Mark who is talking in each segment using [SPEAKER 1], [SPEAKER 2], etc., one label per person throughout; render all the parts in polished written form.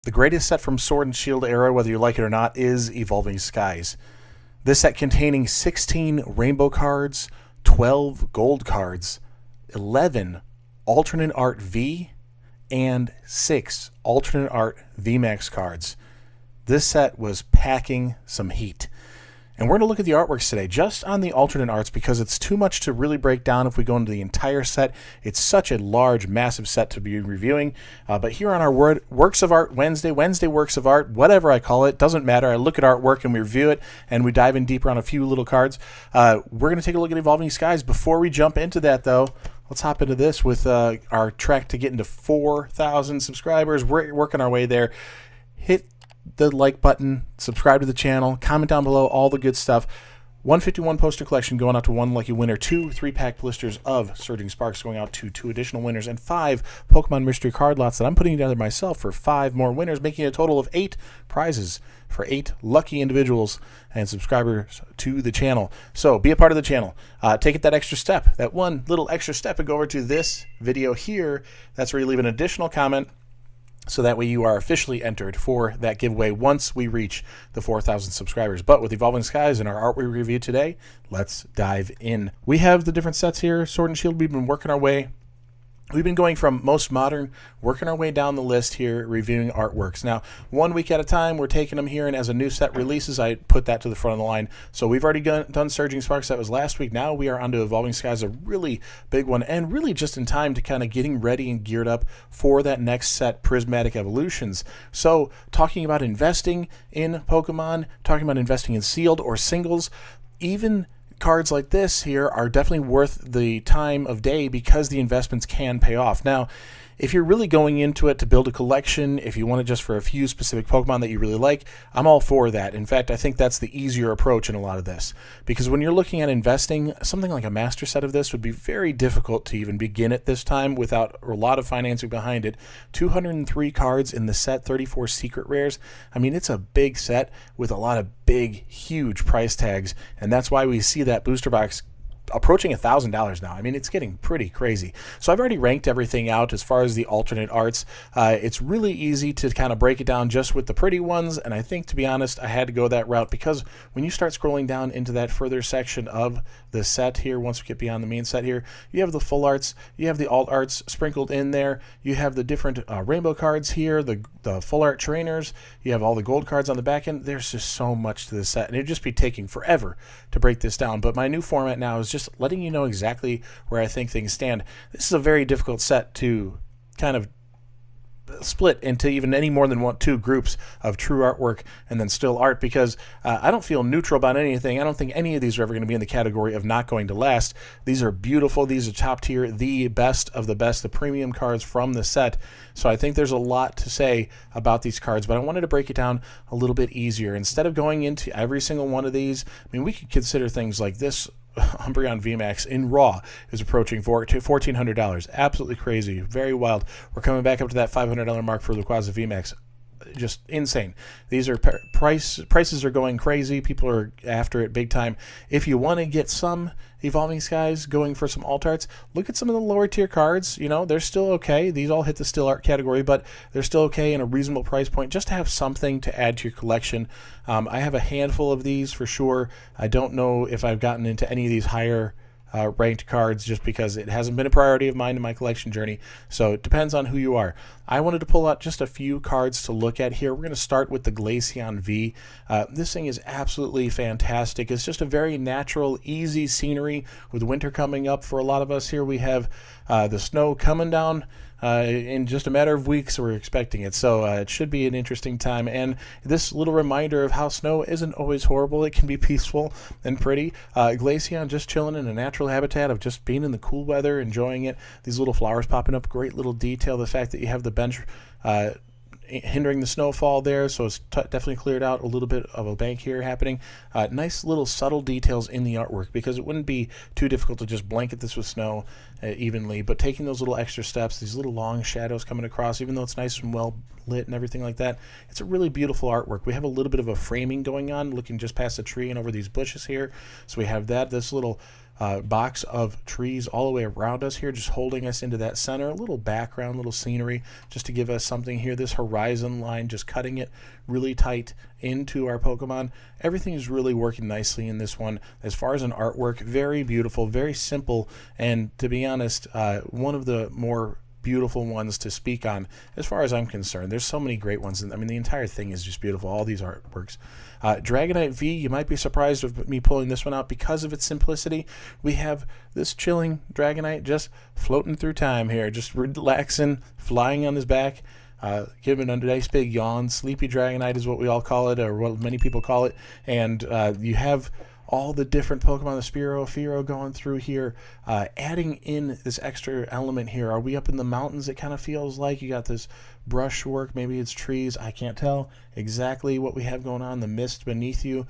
[SPEAKER 1] The greatest set from Sword and Shield era, whether you like it or not, is Evolving Skies. This set containing 16 rainbow cards, 12 gold cards, 11 alternate art V, and 6 alternate art VMAX cards. This set was packing some heat. And we're going to look at the artworks today, just on the alternate arts, because it's too much to really break down if we go into the entire set. It's such a large, massive set to be reviewing. But here on our Works of Art Wednesday Works of Art, whatever I call it, doesn't matter. I look at artwork and we review it, and we dive in deeper on a few little cards. We're going to take a look at Evolving Skies. Before we jump into that, though, let's hop into this with our trek to get into 4,000 subscribers. We're working our way there. Hit the like button, subscribe to the channel, comment down below, all the good stuff. 151 poster collection going out to one lucky winner, 2 3-pack blisters of Surging Sparks going out to 2 additional winners, and 5 Pokemon mystery card lots that I'm putting together myself for 5 more winners, making a total of 8 prizes for 8 lucky individuals and subscribers to the channel. So be a part of the channel. Take it that extra step, that one little extra step, and go over to this video here. That's where you leave an additional comment, so that way you are officially entered for that giveaway once we reach the 4,000 subscribers. But with Evolving Skies and our art we review today, let's dive in. We have the different sets here. Sword and Shield, we've been working our way. We've been going from most modern, working our way down the list here, reviewing artworks. Now, 1 week at a time, we're taking them here, and as a new set releases, I put that to the front of the line. So we've already done Surging Sparks. That was last week. Now we are on to Evolving Skies, a really big one, and really just in time to kind of getting ready and geared up for that next set, Prismatic Evolutions. So talking about investing in Pokemon, talking about investing in sealed or singles, even cards like this here are definitely worth the time of day because the investments can pay off. Now, if you're really going into it to build a collection, if you want it just for a few specific Pokemon that you really like, I'm all for that. In fact, I think that's the easier approach in a lot of this. Because when you're looking at investing, something like a master set of this would be very difficult to even begin at this time without a lot of financing behind it. 203 cards in the set, 34 secret rares. I mean, it's a big set with a lot of big, huge price tags, and that's why we see that booster box approaching $1,000 now. I mean, it's getting pretty crazy. So I've already ranked everything out as far as the alternate arts. It's really easy to kind of break it down just with the pretty ones, and I think, to be honest, I had to go that route because when you start scrolling down into that further section of the set here, once we get beyond the main set here, you have the full arts, you have the alt arts sprinkled in there, you have the different rainbow cards here, the full art trainers, you have all the gold cards on the back end. There's just so much to this set, and it'd just be taking forever to break this down. But my new format now is just letting you know exactly where I think things stand. This is a very difficult set to kind of split into even any more than 2 groups of true artwork and then still art, because I don't feel neutral about anything. I don't think any of these are ever going to be in the category of not going to last. These are beautiful. These are top tier, the best of the best, the premium cards from the set. So I think there's a lot to say about these cards, but I wanted to break it down a little bit easier. Instead of going into every single one of these, I mean, we could consider things like this Umbreon VMAX in raw is approaching $1,400. Absolutely crazy, very wild. We're coming back up to that $500 mark for the Quasi VMAX. Just insane. These are prices are going crazy. People are after it big time. If you want to get some Evolving Skies going for some alt arts, look at some of the lower tier cards. You know, they're still okay. These all hit the still art category, but they're still okay in a reasonable price point, just to have something to add to your collection. I have a handful of these for sure. I don't know if I've gotten into any of these higher ranked cards just because it hasn't been a priority of mine in my collection journey. So it depends on who you are. I wanted to pull out just a few cards to look at here. We're going to start with the Glacial V. This thing is absolutely fantastic. It's just a very natural, easy scenery with winter coming up for a lot of us here. We have the snow coming down in just a matter of weeks. We're expecting it, so it should be an interesting time. And this little reminder of how snow isn't always horrible. It can be peaceful and pretty. Glaceon just chilling in a natural habitat of just being in the cool weather, enjoying it. These little flowers popping up, great little detail. The fact that you have the bench hindering the snowfall there, so it's definitely cleared out a little bit of a bank here happening. Nice little subtle details in the artwork, because it wouldn't be too difficult to just blanket this with snow evenly, but taking those little extra steps, these little long shadows coming across, even though it's nice and well lit and everything like that, it's a really beautiful artwork. We have a little bit of a framing going on, looking just past the tree and over these bushes here, so we have that, this little box of trees all the way around us here, just holding us into that center. A little background, little scenery, just to give us something here. This horizon line, just cutting it really tight into our Pokemon. Everything is really working nicely in this one. As far as an artwork, very beautiful, very simple, and to be honest, one of the more beautiful ones to speak on as far as I'm concerned. There's so many great ones, and I mean the entire thing is just beautiful, all these artworks. Dragonite V, you might be surprised with me pulling this one out because of its simplicity. We have this chilling Dragonite just floating through time here, just relaxing, flying on his back, giving a nice big yawn. Sleepy Dragonite is what we all call it, or what many people call it, and you have all the different Pokemon, the Spearow, Fearow going through here, adding in this extra element here. Are we up in the mountains? It kind of feels like you got this brushwork, maybe it's trees, I can't tell exactly what we have going on, the mist beneath you.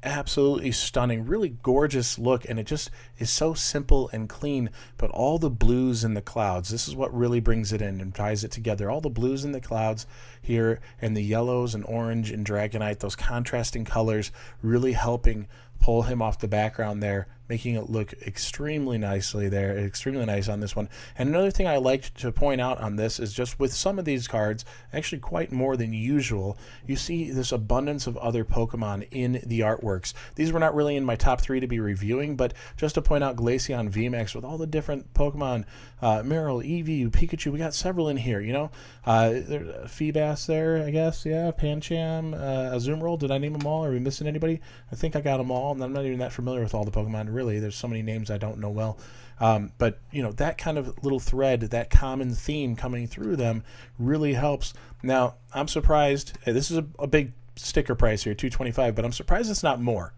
[SPEAKER 1] Absolutely stunning, really gorgeous look, and it just is so simple and clean, but all the blues in the clouds, this is what really brings it in and ties it together. All the blues in the clouds here, and the yellows and orange and Dragonite, those contrasting colors really helping pull him off the background there, making it look extremely nicely there, extremely nice on this one. And another thing I like to point out on this is just with some of these cards, actually quite more than usual, you see this abundance of other Pokemon in the artworks. These were not really in my top 3 to be reviewing, but just to point out Glacial V with all the different Pokemon, Meryl, Eevee, Pikachu, we got several in here, you know. There's Feebas there, I guess, yeah, Pancham, Azumarill, did I name them all? Are we missing anybody? I think I got them all, and I'm not even that familiar with all the Pokemon, really. There's so many names I don't know well. But, you know, that kind of little thread, that common theme coming through them really helps. Now, I'm surprised, this is a big sticker price here, $225, but I'm surprised it's not more,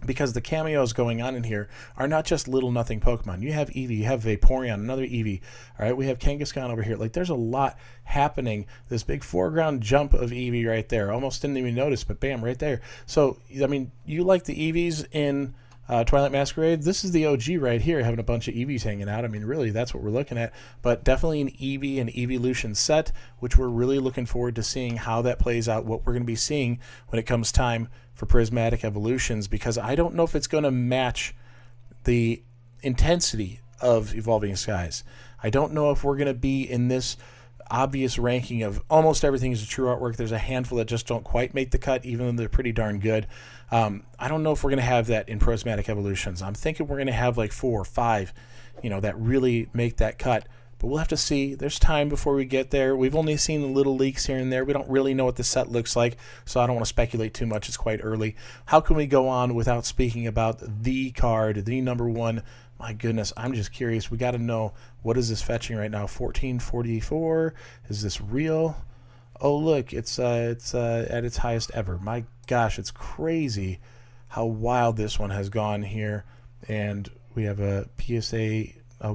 [SPEAKER 1] because the cameos going on in here are not just little nothing Pokemon. You have Eevee, you have Vaporeon, another Eevee. All right, we have Kangaskhan over here. Like, there's a lot happening. This big foreground jump of Eevee right there. Almost didn't even notice, but bam, right there. So, I mean, you like the Eevees in Twilight Masquerade? This is the OG right here, having a bunch of Eevees hanging out. I mean, really, that's what we're looking at. But definitely an Eevee and Eeveelution set, which we're really looking forward to seeing how that plays out, what we're going to be seeing when it comes time for prismatic evolutions, because I don't know if it's going to match the intensity of Evolving Skies. I don't know if we're going to be in this obvious ranking of almost everything is a true artwork. There's a handful that just don't quite make the cut, even though they're pretty darn good. I don't know if we're going to have that in prismatic evolutions. I'm thinking we're going to have like 4 or 5, you know, that really make that cut. But we'll have to see. There's time before we get there. We've only seen little leaks here and there. We don't really know what the set looks like, so I don't want to speculate too much. It's quite early. How can we go on without speaking about the card, the number one? My goodness, I'm just curious. We got to know, what is this fetching right now? 1444. Is this real? Oh, look, it's at its highest ever. My gosh, it's crazy how wild this one has gone here. And we have a PSA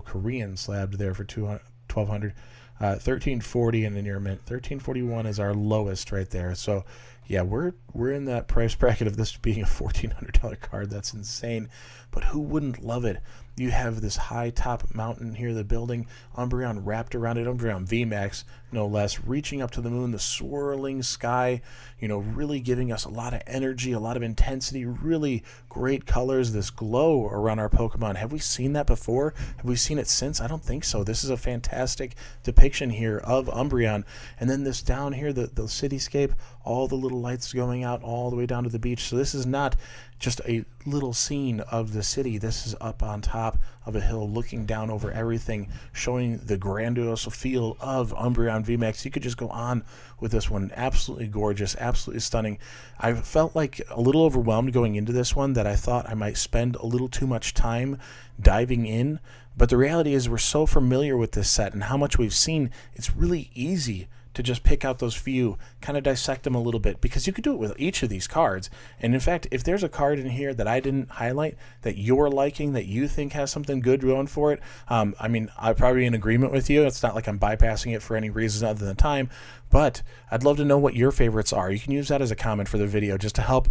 [SPEAKER 1] Korean slabbed there for 1200. 1340 in the near mint. 1341 is our lowest right there. So yeah, we're in that price bracket of this being a $1,400 card. That's insane, but who wouldn't love it? You have this high top mountain here, the building, Umbreon wrapped around it, Umbreon VMAX no less, reaching up to the moon, the swirling sky, you know, really giving us a lot of energy, a lot of intensity, really great colors, this glow around our Pokemon. Have we seen that before? Have we seen it since? I don't think so. This is a fantastic depiction here of Umbreon. And then this down here, the cityscape, all the little lights going out all the way down to the beach. So this is not just a little scene of the city. This is up on top of a hill looking down over everything, showing the grandiose feel of Umbreon VMAX. You could just go on with this one. Absolutely gorgeous, absolutely stunning. I felt like a little overwhelmed going into this one, that I thought I might spend a little too much time diving in, but the reality is we're so familiar with this set and how much we've seen, it's really easy to just pick out those few, kind of dissect them a little bit, because you could do it with each of these cards. And in fact, if there's a card in here that I didn't highlight that you're liking, that you think has something good going for it, I mean, I'm probably in agreement with you. It's not like I'm bypassing it for any reason other than time, But I'd love to know what your favorites are. You can use that as a comment for the video just to help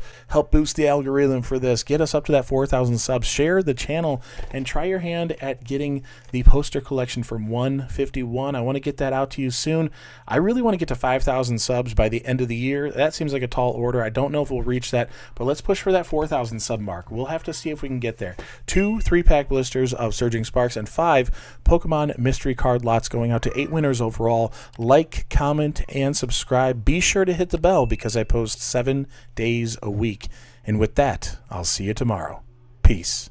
[SPEAKER 1] boost the algorithm for this. Get us up to that 4,000 subs. Share the channel and try your hand at getting the poster collection from 151. I want to get that out to you soon. I really want to get to 5,000 subs by the end of the year. That seems like a tall order. I don't know if we'll reach that, but let's push for that 4,000 sub mark. We'll have to see if we can get there. 2 3-pack blisters of Surging Sparks and 5 Pokemon mystery card lots going out to 8 winners overall. Like, comment, and subscribe. Be sure to hit the bell because I post 7 days a week. And with that, I'll see you tomorrow. Peace.